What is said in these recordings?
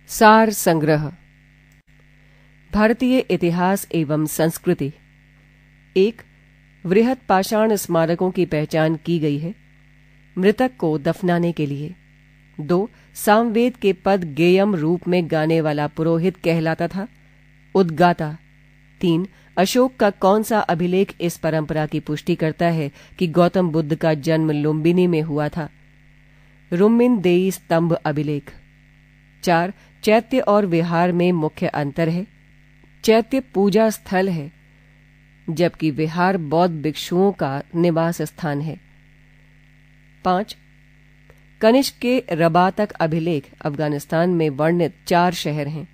सार संग्रह। भारतीय इतिहास एवं संस्कृति। 1. वृहत पाषाण स्मारकों की पहचान की गई है मृतक को दफनाने के लिए। 2. सामवेद के पद गेयम रूप में गाने वाला पुरोहित कहलाता था, उद्गाता। 3. अशोक का कौन सा अभिलेख इस परंपरा की पुष्टि करता है कि गौतम बुद्ध का जन्म लुम्बिनी में हुआ था? रुम्मिन देई स्तंभ अभिलेख। 4. चैत्य और विहार में मुख्य अंतर है। चैत्य पूजा स्थल है जबकि विहार बौद्ध भिक्षुओं का निवास स्थान है। 5. कनिष्क के रबातक अभिलेख अफगानिस्तान में वर्णित 4 शहर हैं: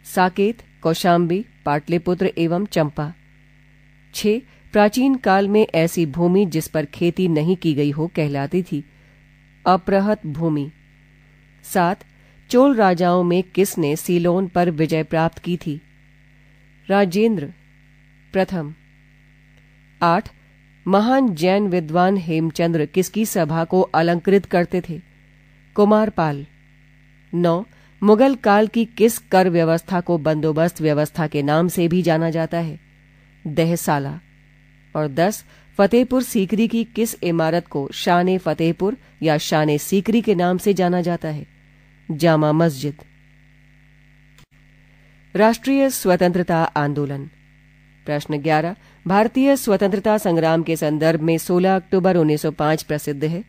साकेत, कौशाम्बी, पाटलिपुत्र एवं चंपा। 6. प्राचीन काल में ऐसी भूमि जिस पर खेती नहीं की गई हो कहलाती थी अप्रहत भूमि। 7. चोल राजाओं में किसने सीलोन पर विजय प्राप्त की थी? राजेंद्र प्रथम। 8. महान जैन विद्वान हेमचंद्र किसकी सभा को अलंकृत करते थे? कुमारपाल। 9. मुगल काल की किस कर व्यवस्था को बंदोबस्त व्यवस्था के नाम से भी जाना जाता है? दहसाला। और 10. फतेहपुर सीकरी की किस इमारत को शान फतेहपुर या शान सीकरी के नाम से जाना जाता है? जामा मस्जिद। राष्ट्रीय स्वतंत्रता आंदोलन। प्रश्न 11. भारतीय स्वतंत्रता संग्राम के संदर्भ में 16 अक्टूबर 1905 प्रसिद्ध है।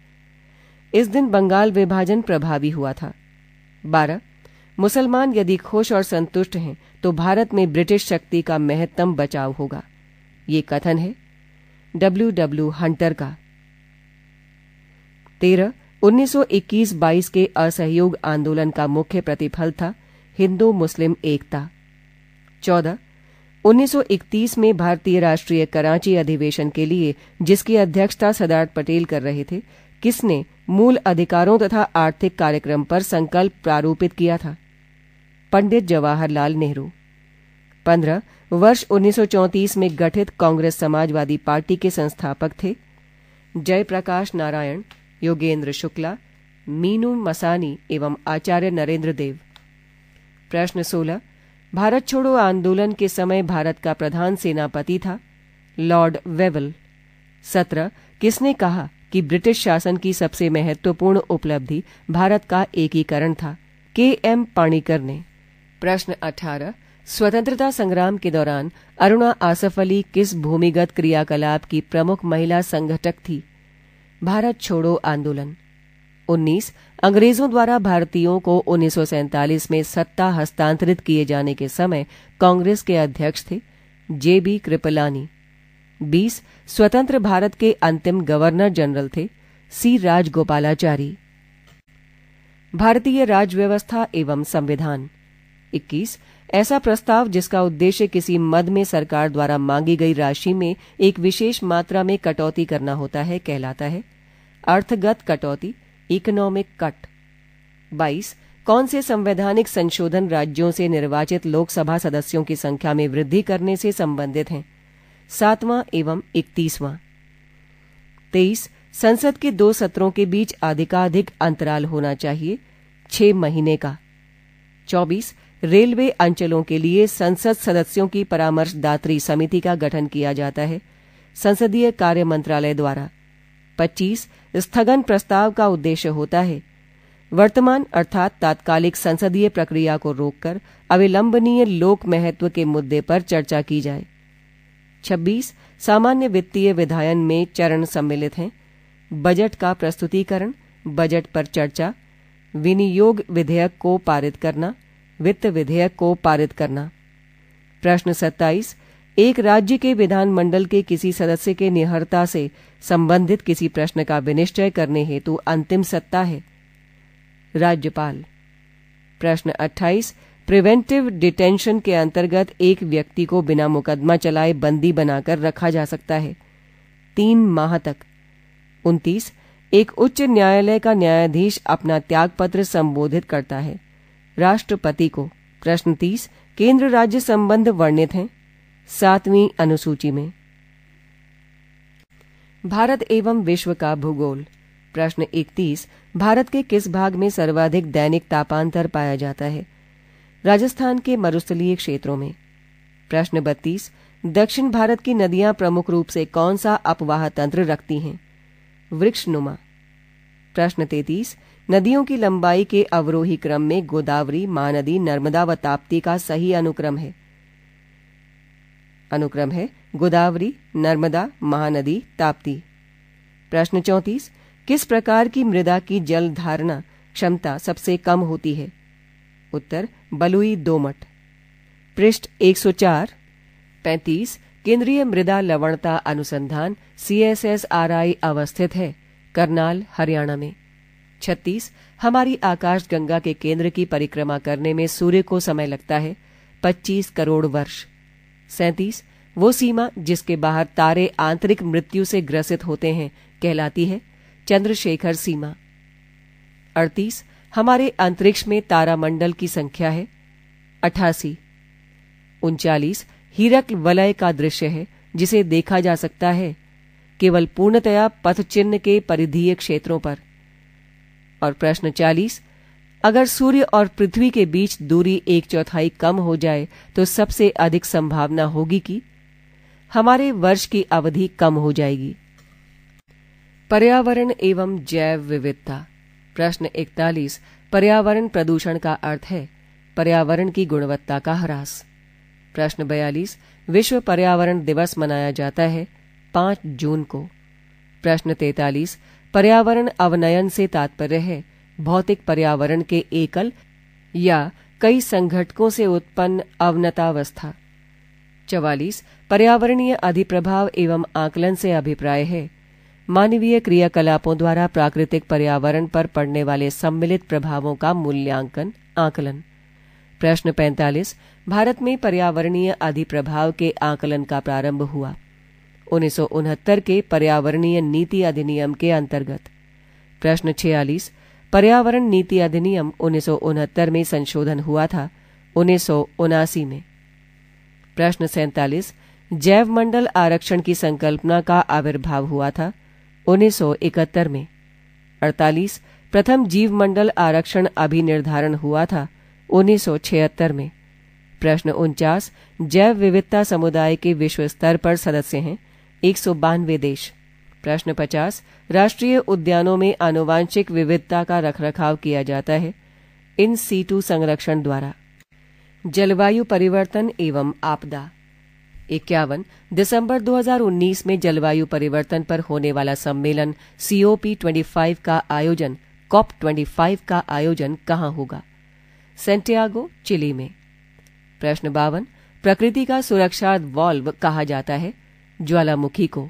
इस दिन बंगाल विभाजन प्रभावी हुआ था। 12. मुसलमान यदि खुश और संतुष्ट हैं तो भारत में ब्रिटिश शक्ति का महत्तम बचाव होगा। ये कथन है W. हंटर का। 13. 1921-22 के असहयोग आंदोलन का मुख्य प्रतिफल था हिंदू मुस्लिम एकता। 14. 1931 में भारतीय राष्ट्रीय कराची अधिवेशन के लिए जिसकी अध्यक्षता सरदार पटेल कर रहे थे, किसने मूल अधिकारों तथा आर्थिक कार्यक्रम पर संकल्प प्रारूपित किया था? पंडित जवाहरलाल नेहरू। 15. वर्ष 1934 में गठित कांग्रेस समाजवादी पार्टी के संस्थापक थे जयप्रकाश नारायण, योगेंद्र शुक्ला, मीनू मसानी एवं आचार्य नरेंद्र देव। प्रश्न 16. भारत छोड़ो आंदोलन के समय भारत का प्रधान सेनापति था लॉर्ड वेवल। 17. किसने कहा कि ब्रिटिश शासन की सबसे महत्वपूर्ण उपलब्धि भारत का एकीकरण था? K.M. पाणिकर ने। प्रश्न 18. स्वतंत्रता संग्राम के दौरान अरुणा आसफ अली किस भूमिगत क्रियाकलाप की प्रमुख महिला संगठक थी? भारत छोड़ो आंदोलन। 19. अंग्रेजों द्वारा भारतीयों को 1947 में सत्ता हस्तांतरित किए जाने के समय कांग्रेस के अध्यक्ष थे J.B. कृपलानी। 20. स्वतंत्र भारत के अंतिम गवर्नर जनरल थे C. राजगोपालाचारी। भारतीय राजव्यवस्था एवं संविधान। 21. ऐसा प्रस्ताव जिसका उद्देश्य किसी मद में सरकार द्वारा मांगी गई राशि में एक विशेष मात्रा में कटौती करना होता है कहलाता है अर्थगत कटौती, इकोनॉमिक कट। 22. कौन से संवैधानिक संशोधन राज्यों से निर्वाचित लोकसभा सदस्यों की संख्या में वृद्धि करने से संबंधित हैं? 7वां एवं 31वां। 23. संसद के 2 सत्रों के बीच अधिकाधिक अंतराल होना चाहिए 6 महीने का। 24. रेलवे अंचलों के लिए संसद सदस्यों की परामर्शदात्री समिति का गठन किया जाता है संसदीय कार्य मंत्रालय द्वारा। 25. स्थगन प्रस्ताव का उद्देश्य होता है वर्तमान अर्थात तात्कालिक संसदीय प्रक्रिया को रोककर अविलंबनीय लोक महत्व के मुद्दे पर चर्चा की जाए। 26. सामान्य वित्तीय विधायन में चरण सम्मिलित हैं बजट का प्रस्तुतिकरण, बजट पर चर्चा, विनियोग विधेयक को पारित करना, वित्त विधेयक को पारित करना। प्रश्न 27. एक राज्य के विधानमंडल के किसी सदस्य के निहरता से संबंधित किसी प्रश्न का विनिश्चय करने हेतु अंतिम सत्ता है राज्यपाल। प्रश्न 28. प्रिवेंटिव डिटेंशन के अंतर्गत एक व्यक्ति को बिना मुकदमा चलाए बंदी बनाकर रखा जा सकता है 3 माह तक। 29. एक उच्च न्यायालय का न्यायाधीश अपना त्यागपत्र संबोधित करता है राष्ट्रपति को। प्रश्न 30. केंद्र राज्य संबंध वर्णित हैं 7वीं अनुसूची में। भारत एवं विश्व का भूगोल। प्रश्न 31. भारत के किस भाग में सर्वाधिक दैनिक तापांतर पाया जाता है? राजस्थान के मरुस्थलीय क्षेत्रों में। प्रश्न 32, दक्षिण भारत की नदियां प्रमुख रूप से कौन सा अपवाह तंत्र रखती हैं? वृक्षनुमा। प्रश्न 33, नदियों की लंबाई के अवरोही क्रम में गोदावरी, महानदी, नर्मदा व ताप्ती का सही अनुक्रम है? अनुक्रम है गोदावरी, नर्मदा, महानदी, ताप्ती। प्रश्न 34, किस प्रकार की मृदा की जल धारणा क्षमता सबसे कम होती है? उत्तर बलुई दोमट। पृष्ठ 104। 35, केंद्रीय मृदा लवणता अनुसंधान CSSRI अवस्थित है करनाल, हरियाणा में। 36, हमारी आकाश गंगा के केंद्र की परिक्रमा करने में सूर्य को समय लगता है 25 करोड़ वर्ष। 37, वो सीमा जिसके बाहर तारे आंतरिक मृत्यु से ग्रसित होते हैं कहलाती है चंद्रशेखर सीमा। 38, हमारे अंतरिक्ष में तारामंडल की संख्या है 88। 39, हीरक वलय का दृश्य है जिसे देखा जा सकता है केवल पूर्णतया पथ चिन्ह के परिधीय क्षेत्रों पर। और प्रश्न 40, अगर सूर्य और पृथ्वी के बीच दूरी 1/4 कम हो जाए तो सबसे अधिक संभावना होगी कि हमारे वर्ष की अवधि कम हो जाएगी। पर्यावरण एवं जैव विविधता। प्रश्न 41, पर्यावरण प्रदूषण का अर्थ है पर्यावरण की गुणवत्ता का ह्रास। प्रश्न 42, विश्व पर्यावरण दिवस मनाया जाता है 5 जून को। प्रश्न 43, पर्यावरण अवनयन से तात्पर्य है भौतिक पर्यावरण के एकल या कई संघटकों से उत्पन्न अवनतावस्था। 44, पर्यावरणीय अधिप्रभाव एवं आकलन से अभिप्राय है मानवीय क्रियाकलापों द्वारा प्राकृतिक पर्यावरण पर पड़ने वाले सम्मिलित प्रभावों का मूल्यांकन, आकलन। प्रश्न 45, भारत में पर्यावरणीय अधिप्रभाव के आकलन का प्रारंभ हुआ 1969 के पर्यावरणीय नीति अधिनियम के अंतर्गत। प्रश्न 46, पर्यावरण नीति अधिनियम 1969 में संशोधन हुआ था 1979 में। प्रश्न 47, जैव मंडल आरक्षण की संकल्पना का आविर्भाव हुआ था 1971 में। 48, प्रथम जीव मंडल आरक्षण अभिनिर्धारण हुआ था 1976 में। प्रश्न 49, जैव विविधता समुदाय के विश्व स्तर पर सदस्य हैं 192 देश। प्रश्न 50, राष्ट्रीय उद्यानों में आनुवांशिक विविधता का रखरखाव किया जाता है इन सीटू संरक्षण द्वारा। जलवायु परिवर्तन एवं आपदा। 51, दिसंबर 2019 में जलवायु परिवर्तन पर होने वाला सम्मेलन COP25 का आयोजन COP25 का आयोजन कहाँ होगा? सेंटियागो, चिली में। प्रश्न 52, प्रकृति का सुरक्षा वाल्व कहा जाता है ज्वालामुखी को।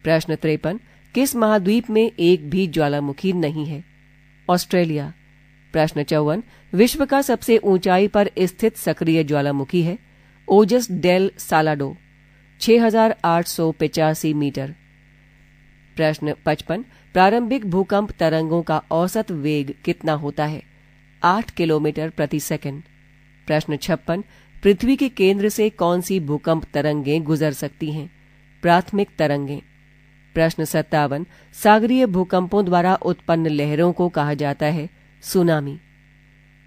प्रश्न 53, किस महाद्वीप में एक भी ज्वालामुखी नहीं है? ऑस्ट्रेलिया। प्रश्न 54, विश्व का सबसे ऊंचाई पर स्थित सक्रिय ज्वालामुखी है ओजस डेल सालाडो 6885 मीटर। प्रश्न 55, प्रारंभिक भूकंप तरंगों का औसत वेग कितना होता है? 8 किलोमीटर प्रति सेकंड। प्रश्न 56, पृथ्वी के केंद्र से कौन सी भूकंप तरंगें गुजर सकती हैं? प्राथमिक तरंगें। प्रश्न 57, सागरीय भूकंपों द्वारा उत्पन्न लहरों को कहा जाता है सुनामी।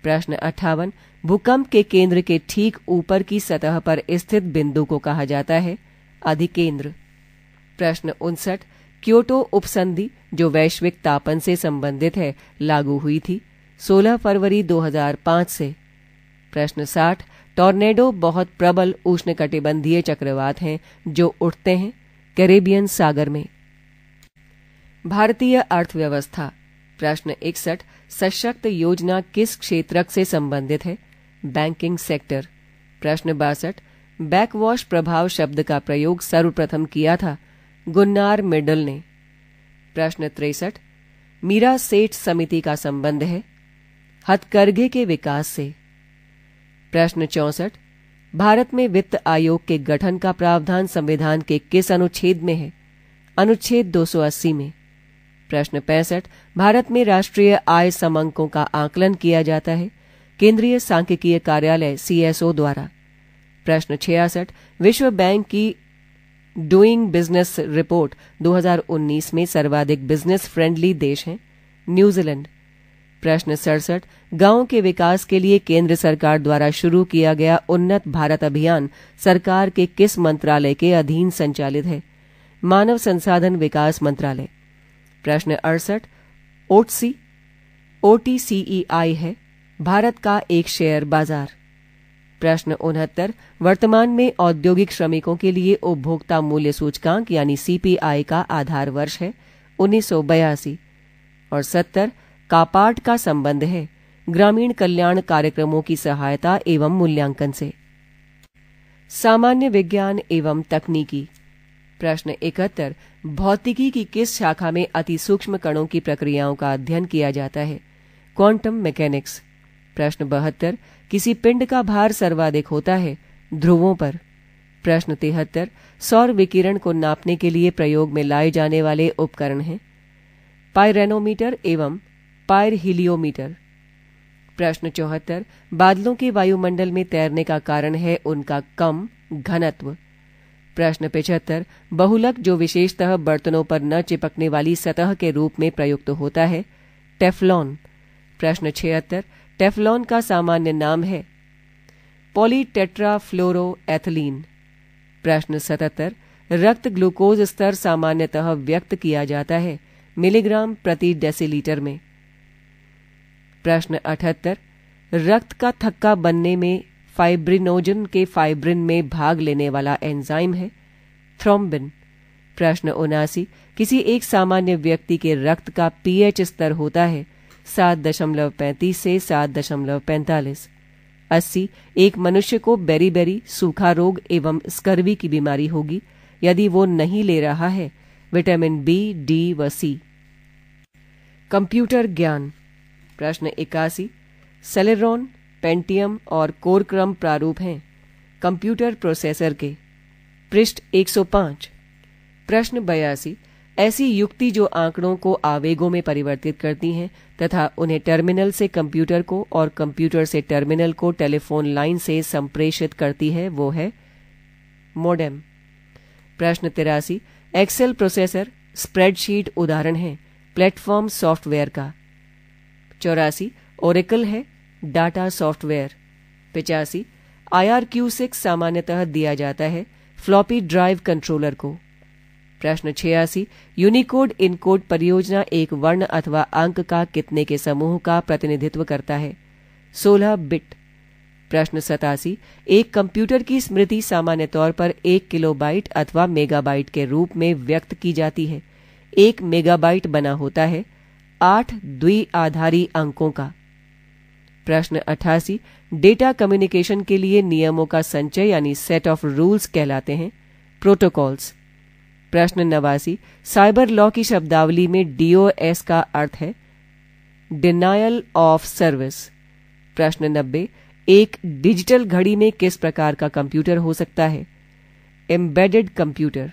प्रश्न 58, भूकंप के केंद्र के ठीक ऊपर की सतह पर स्थित बिंदु को कहा जाता है अधिकेंद्र। प्रश्न 59, क्योटो उपसंधि जो वैश्विक तापन से संबंधित है लागू हुई थी 16 फरवरी 2005 से। प्रश्न 60, टॉर्नेडो बहुत प्रबल उष्णकटिबंधीय चक्रवात हैं जो उठते हैं कैरेबियन सागर में। भारतीय अर्थव्यवस्था। प्रश्न 61, सशक्त योजना किस क्षेत्रक से संबंधित है? Banking sector. प्रश्न 62, बैकवॉश प्रभाव शब्द का प्रयोग सर्वप्रथम किया था गुन्नार मिडल ने। प्रश्न 63, मीरा सेठ समिति का संबंध है हथकरघे के विकास से। प्रश्न 64, भारत में वित्त आयोग के गठन का प्रावधान संविधान के किस अनुच्छेद में है? अनुच्छेद 280 में। प्रश्न 65, भारत में राष्ट्रीय आय समंकों का आकलन किया जाता है केंद्रीय सांख्यिकीय कार्यालय CSO द्वारा। प्रश्न 66, विश्व बैंक की डूइंग बिजनेस रिपोर्ट 2019 में सर्वाधिक बिजनेस फ्रेंडली देश हैं न्यूजीलैंड। प्रश्न 67 गांव के विकास के लिए केंद्र सरकार द्वारा शुरू किया गया उन्नत भारत अभियान सरकार के किस मंत्रालय के अधीन संचालित है? मानव संसाधन विकास मंत्रालय। प्रश्न 68 ओटसी OTCEI है भारत का एक शेयर बाजार। प्रश्न 69 वर्तमान में औद्योगिक श्रमिकों के लिए उपभोक्ता मूल्य सूचकांक यानी CPI का आधार वर्ष है 1982। और 70 कापाट का संबंध है ग्रामीण कल्याण कार्यक्रमों की सहायता एवं मूल्यांकन से। सामान्य विज्ञान एवं तकनीकी। प्रश्न 71 भौतिकी की किस शाखा में अति सूक्ष्म कणों की प्रक्रियाओं का अध्ययन किया जाता है? Quantum mechanics. प्रश्न 72 किसी पिंड का भार सर्वाधिक होता है ध्रुवों पर। प्रश्न 73 सौर विकिरण को नापने के लिए प्रयोग में लाए जाने वाले उपकरण हैं पायरेनोमीटर एवं पायरहिलियोमीटर। प्रश्न 74 बादलों के वायुमंडल में तैरने का कारण है उनका कम घनत्व। प्रश्न 75 बहुलक जो विशेषतः बर्तनों पर न चिपकने वाली सतह के रूप में प्रयुक्त होता है टेफ्लॉन। प्रश्न 76 टेफ्लॉन का सामान्य नाम है पॉलीटेट्राफ्लोरोएथिलीन। प्रश्न 77 रक्त ग्लूकोज स्तर सामान्यतः व्यक्त किया जाता है मिलीग्राम प्रति डेसीलीटर में। प्रश्न 78 रक्त का थक्का बनने में फाइब्रिनोजन के फाइब्रिन में भाग लेने वाला एंजाइम है थ्रोम्बिन। प्रश्न 79 किसी एक सामान्य व्यक्ति के रक्त का pH स्तर होता है 7.35 से 7.45। 80 एक मनुष्य को बेरी सूखा रोग एवं स्कर्वी की बीमारी होगी यदि वो नहीं ले रहा है विटामिन B, D व C। कंप्यूटर ज्ञान। प्रश्न 81 सेलेरॉन, पेंटियम और कोरक्रम प्रारूप हैं कंप्यूटर प्रोसेसर के। पृष्ठ 105। प्रश्न 82 ऐसी युक्ति जो आंकड़ों को आवेगों में परिवर्तित करती हैं तथा उन्हें टर्मिनल से कंप्यूटर को और कंप्यूटर से टर्मिनल को टेलीफोन लाइन से संप्रेषित करती है वो है मोडेम। प्रश्न 83 एक्सेल प्रोसेसर स्प्रेडशीट उदाहरण है प्लेटफॉर्म सॉफ्टवेयर का। 84 ओरेकल है डाटा सॉफ्टवेयर। 85 IRQ6 सामान्यतः दिया जाता है फ्लॉपी ड्राइव कंट्रोलर को। प्रश्न 86 यूनिकोड इनकोड परियोजना एक वर्ण अथवा अंक का कितने के समूह का प्रतिनिधित्व करता है 16 बिट। प्रश्न 87 एक कंप्यूटर की स्मृति सामान्य तौर पर 1 किलोबाइट अथवा मेगाबाइट के रूप में व्यक्त की जाती है। 1 मेगाबाइट बना होता है 8 द्विआधारी अंकों का। प्रश्न 88 डेटा कम्युनिकेशन के लिए नियमों का संचय यानी सेट ऑफ रूल्स कहलाते हैं प्रोटोकॉल्स। प्रश्न 89 साइबर लॉ की शब्दावली में DOS का अर्थ है डिनायल ऑफ सर्विस। प्रश्न 90 एक डिजिटल घड़ी में किस प्रकार का कंप्यूटर हो सकता है एम्बेडेड कंप्यूटर।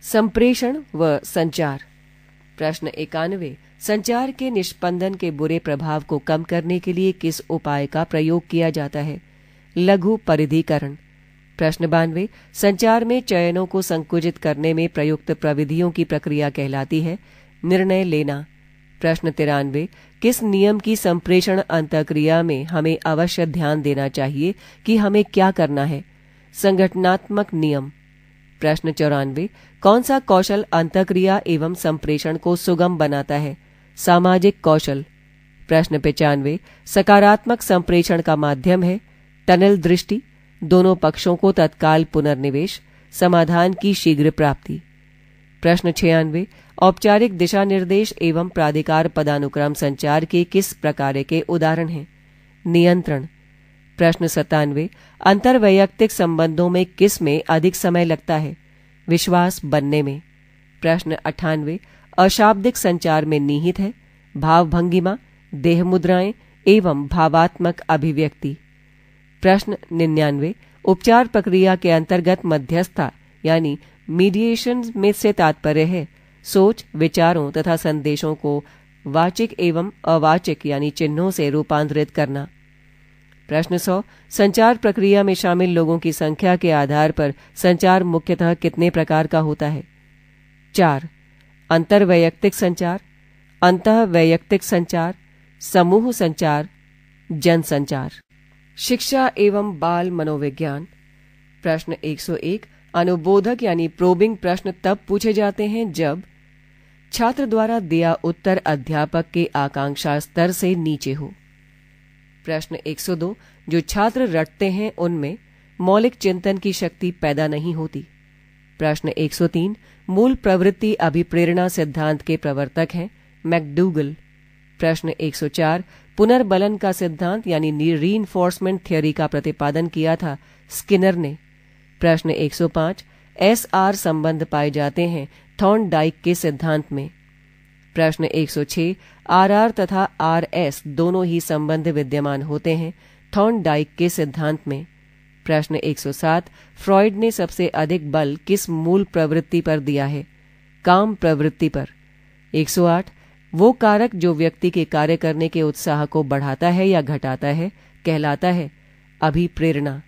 संप्रेषण व संचार। प्रश्न 91 संचार के निष्पंदन के बुरे प्रभाव को कम करने के लिए किस उपाय का प्रयोग किया जाता है लघु परिधिकरण। प्रश्न 92 संचार में चयनों को संकुचित करने में प्रयुक्त प्रविधियों की प्रक्रिया कहलाती है निर्णय लेना। प्रश्न 93 किस नियम की संप्रेषण अंतःक्रिया में हमें अवश्य ध्यान देना चाहिए कि हमें क्या करना है संगठनात्मक नियम। प्रश्न 94 कौन सा कौशल अंतःक्रिया एवं संप्रेषण को सुगम बनाता है सामाजिक कौशल। प्रश्न 95 सकारात्मक संप्रेषण का माध्यम है टनल दृष्टि, दोनों पक्षों को तत्काल पुनर्निवेश, समाधान की शीघ्र प्राप्ति। प्रश्न 96 औपचारिक दिशा निर्देश एवं प्राधिकार पदानुक्रम संचार के किस प्रकार के उदाहरण हैं नियंत्रण। प्रश्न 97 अंतर्वैयक्तिक संबंधों में किस में अधिक समय लगता है विश्वास बनने में। प्रश्न 98 अशाब्दिक संचार में निहित है भाव भंगिमा, देह मुद्राएं एवं भावात्मक अभिव्यक्ति। प्रश्न 99 उपचार प्रक्रिया के अंतर्गत मध्यस्थता यानी मीडिएशन में से तात्पर्य है सोच, विचारों तथा संदेशों को वाचिक एवं अवाचिक यानी चिन्हों से रूपांतरित करना। प्रश्न 100 संचार प्रक्रिया में शामिल लोगों की संख्या के आधार पर संचार मुख्यतः कितने प्रकार का होता है 4 अंतर्वैयक्तिक संचार, अंतः वैयक्तिक संचार, समूह संचार, जन संचार। शिक्षा एवं बाल मनोविज्ञान। प्रश्न 101 अनुबोधक यानी प्रोबिंग प्रश्न तब पूछे जाते हैं जब छात्र द्वारा दिया उत्तर अध्यापक के आकांक्षा स्तर से नीचे हो। प्रश्न 102 जो छात्र रटते हैं उनमें मौलिक चिंतन की शक्ति पैदा नहीं होती। प्रश्न 103 मूल प्रवृत्ति अभिप्रेरणा सिद्धांत के प्रवर्तक हैं मैकडूगल। प्रश्न 104 पुनर्बलन का सिद्धांत यानी रीइंफोर्समेंट थ्योरी का प्रतिपादन किया था स्किनर ने। प्रश्न 105 एस-आर संबंध पाए जाते हैं थॉर्नडाइक के सिद्धांत में। प्रश्न 106 आर-आर तथा आर-एस दोनों ही संबंध विद्यमान होते हैं थॉर्नडाइक के सिद्धांत में। प्रश्न 107 फ्रॉइड ने सबसे अधिक बल किस मूल प्रवृत्ति पर दिया है? काम प्रवृत्ति पर। 108 वो कारक जो व्यक्ति के कार्य करने के उत्साह को बढ़ाता है या घटाता है कहलाता है अभिप्रेरणा।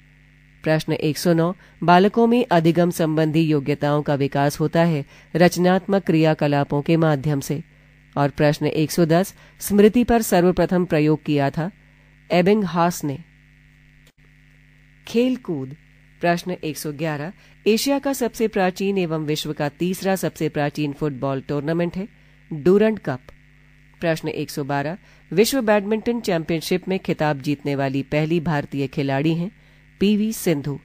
प्रश्न 109 बालकों में अधिगम संबंधी योग्यताओं का विकास होता है रचनात्मक क्रियाकलापों के माध्यम से। और प्रश्न 110 स्मृति पर सर्वप्रथम प्रयोग किया था एबिंगहास ने। खेल कूद। प्रश्न 111 एशिया का सबसे प्राचीन एवं विश्व का तीसरा सबसे प्राचीन फुटबॉल टूर्नामेंट है डूरंट कप। प्रश्न 112 विश्व बैडमिंटन चैंपियनशिप में खिताब जीतने वाली पहली भारतीय खिलाड़ी हैं पीवी सिंधु।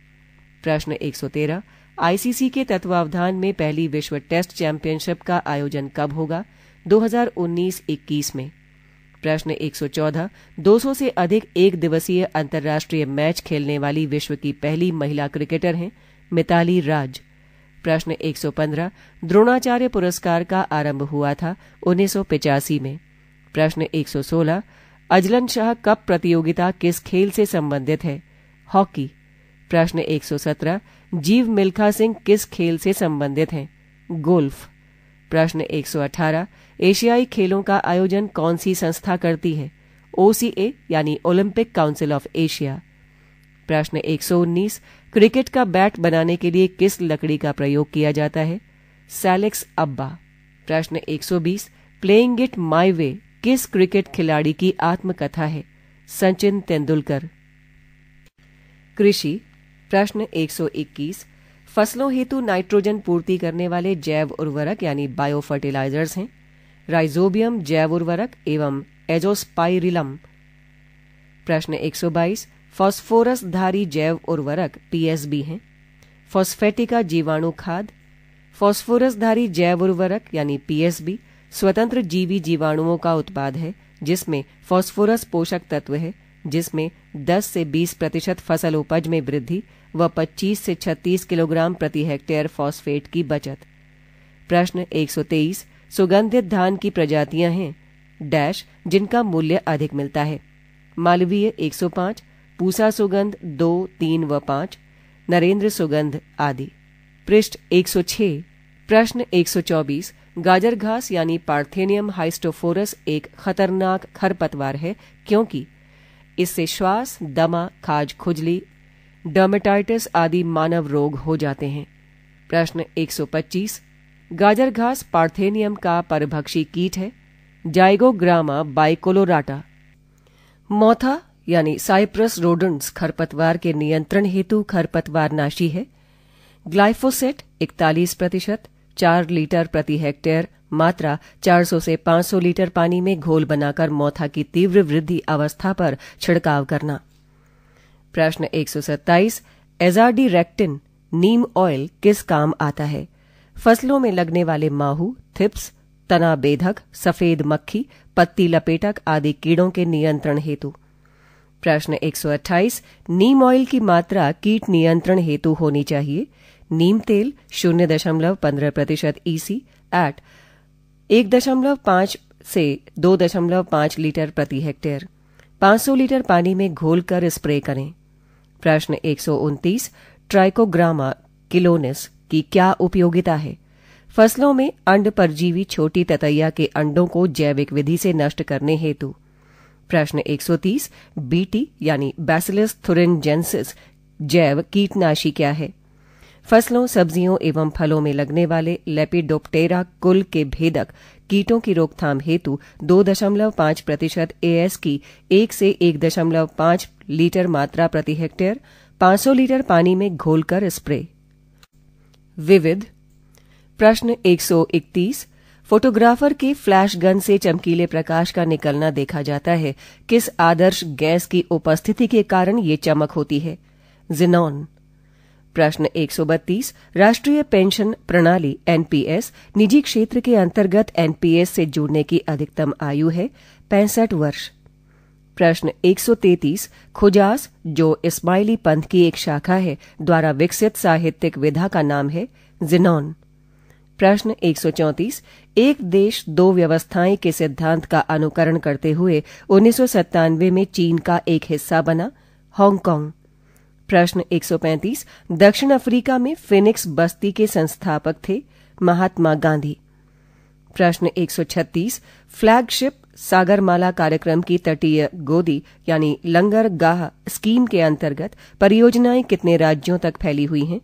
प्रश्न 113 आईसीसी के तत्वावधान में पहली विश्व टेस्ट चैंपियनशिप का आयोजन कब होगा? 2019-21 में। प्रश्न 114 200 से अधिक एक दिवसीय अंतर्राष्ट्रीय मैच खेलने वाली विश्व की पहली महिला क्रिकेटर हैं मिताली राज। प्रश्न 115 द्रोणाचार्य पुरस्कार का आरंभ हुआ था 1985 में। प्रश्न 116 अजलन शाह कप प्रतियोगिता किस खेल से संबंधित है? हॉकी। प्रश्न 117 जीव मिल्खा सिंह किस खेल से संबंधित हैं? गोल्फ। प्रश्न 118 एशियाई खेलों का आयोजन कौन सी संस्था करती है? ओसीए यानी ओलंपिक काउंसिल ऑफ एशिया। प्रश्न 119 क्रिकेट का बैट बनाने के लिए किस लकड़ी का प्रयोग किया जाता है? सैलेक्स अब्बा। प्रश्न 120 प्लेइंग इट माई वे किस क्रिकेट खिलाड़ी की आत्मकथा है? सचिन तेंदुलकर। कृषि। प्रश्न 121 फसलों हेतु नाइट्रोजन पूर्ति करने वाले जैव उर्वरक यानी बायो फर्टिलाइजर्स हैं राइजोबियम जैव उर्वरक एवं एजोस्पाइरिलम। प्रश्न 122 फॉस्फोरस धारी जैव उर्वरक पीएसबी हैं फॉस्फेटिका जीवाणु खाद। फॉस्फोरस धारी जैव उर्वरक यानी पीएसबी स्वतंत्र जीवी जीवाणुओं का उत्पाद है जिसमें फॉस्फोरस पोषक तत्व है जिसमें 10 से 20% फसल उपज में वृद्धि व 25 से 36 किलोग्राम प्रति हेक्टेयर फॉस्फेट की बचत। प्रश्न 123 सुगंधित धान की प्रजातियां हैं डैश जिनका मूल्य अधिक मिलता है? मालवीय 105, पूसा सुगंध 2, 3 व 5, नरेंद्र सुगंध आदि। पृष्ठ 106। प्रश्न 124 गाजर घास यानी पार्थेनियम हाइस्टोफोरस एक खतरनाक खरपतवार है क्योंकि इससे श्वास, दमा, खाज, खुजली, डर्मेटाइटिस आदि मानव रोग हो जाते हैं। प्रश्न 125 गाजर घास पार्थेनियम का परभक्षी कीट है जाइगोग्रामा बाइकोलोराटा। मोथा यानी साइप्रस रोडेंट्स खरपतवार के नियंत्रण हेतु खरपतवारनाशी है। ग्लाइफोसेट 41%, 4 लीटर प्रति हेक्टेयर, मात्रा 400 से 500 लीटर पानी में घोल बनाकर मोथा की तीव्र वृद्धि अवस्था पर छिड़काव करना। प्रश्न 127 एजाडीरेक्टिन नीम ऑयल किस काम आता है? फसलों में लगने वाले माहू, थिप्स, तना बेधक, सफेद मक्खी, पत्ती लपेटक आदि कीड़ों के नियंत्रण हेतु। प्रश्न 128 नीम ऑयल की मात्रा कीट नियंत्रण हेतु होनी चाहिए। नीम तेल 0.15% ईसी एट 1.5 से 2.5 लीटर प्रति हेक्टेयर 500 लीटर पानी में घोलकर स्प्रे करें। प्रश्न 129 ट्राइकोग्रामा किलोनिस की क्या उपयोगिता है? फसलों में अंड परजीवी छोटी ततैया के अंडों को जैविक विधि से नष्ट करने हेतु। प्रश्न 130 बीटी यानी बैसिलस थुरिनजेंसिस जैव कीटनाशी क्या है? फसलों, सब्जियों एवं फलों में लगने वाले लेपिडोप्टेरा कुल के भेदक कीटों की रोकथाम हेतु 2.5% एएस की 1 से 1.5 लीटर मात्रा प्रति हेक्टेयर 500 लीटर पानी में घोलकर स्प्रे। विविध। प्रश्न 131। फोटोग्राफर के फ्लैश गन से चमकीले प्रकाश का निकलना देखा जाता है। किस आदर्श गैस की उपस्थिति के कारण ये चमक होती है? ज़ीनॉन। प्रश्न 132। राष्ट्रीय पेंशन प्रणाली एनपीएस निजी क्षेत्र के अंतर्गत एनपीएस से जुड़ने की अधिकतम आयु है 65 वर्ष। प्रश्न 133। खुजास, जो इस्माइली पंथ की एक शाखा है, द्वारा विकसित साहित्यिक विधा का नाम है ज़ीनॉन। प्रश्न 134। एक देश दो व्यवस्थाएं के सिद्धांत का अनुकरण करते हुए 1997 में चीन का एक हिस्सा बना हांगकांग। प्रश्न 135। दक्षिण अफ्रीका में फिनिक्स बस्ती के संस्थापक थे महात्मा गांधी। प्रश्न 136। फ्लैगशिप सागरमाला कार्यक्रम की तटीय गोदी यानी लंगरगाह स्कीम के अंतर्गत परियोजनाएं कितने राज्यों तक फैली हुई हैं?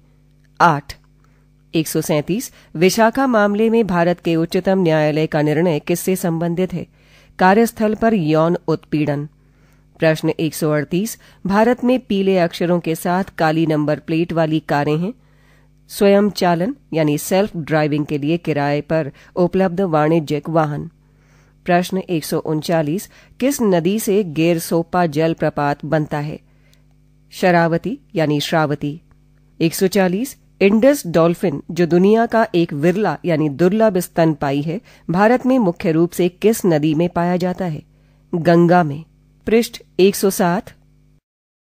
8। 137। विशाखा मामले में भारत के उच्चतम न्यायालय का निर्णय किससे संबंधित है? कार्यस्थल पर यौन उत्पीड़न। प्रश्न 138। भारत में पीले अक्षरों के साथ काली नंबर प्लेट वाली कारें हैं। स्वयं चालन यानी सेल्फ ड्राइविंग के लिए किराए पर उपलब्ध वाणिज्यिक वाहन। प्रश्न 139। किस नदी से गेरसोप्पा जल प्रपात बनता है? शरावती यानी श्रावती। 140। इंडस डॉल्फिन, जो दुनिया का एक विरला यानी दुर्लभ स्तनपायी है, भारत में मुख्य रूप से किस नदी में पाया जाता है? गंगा में। पृष्ठ 107।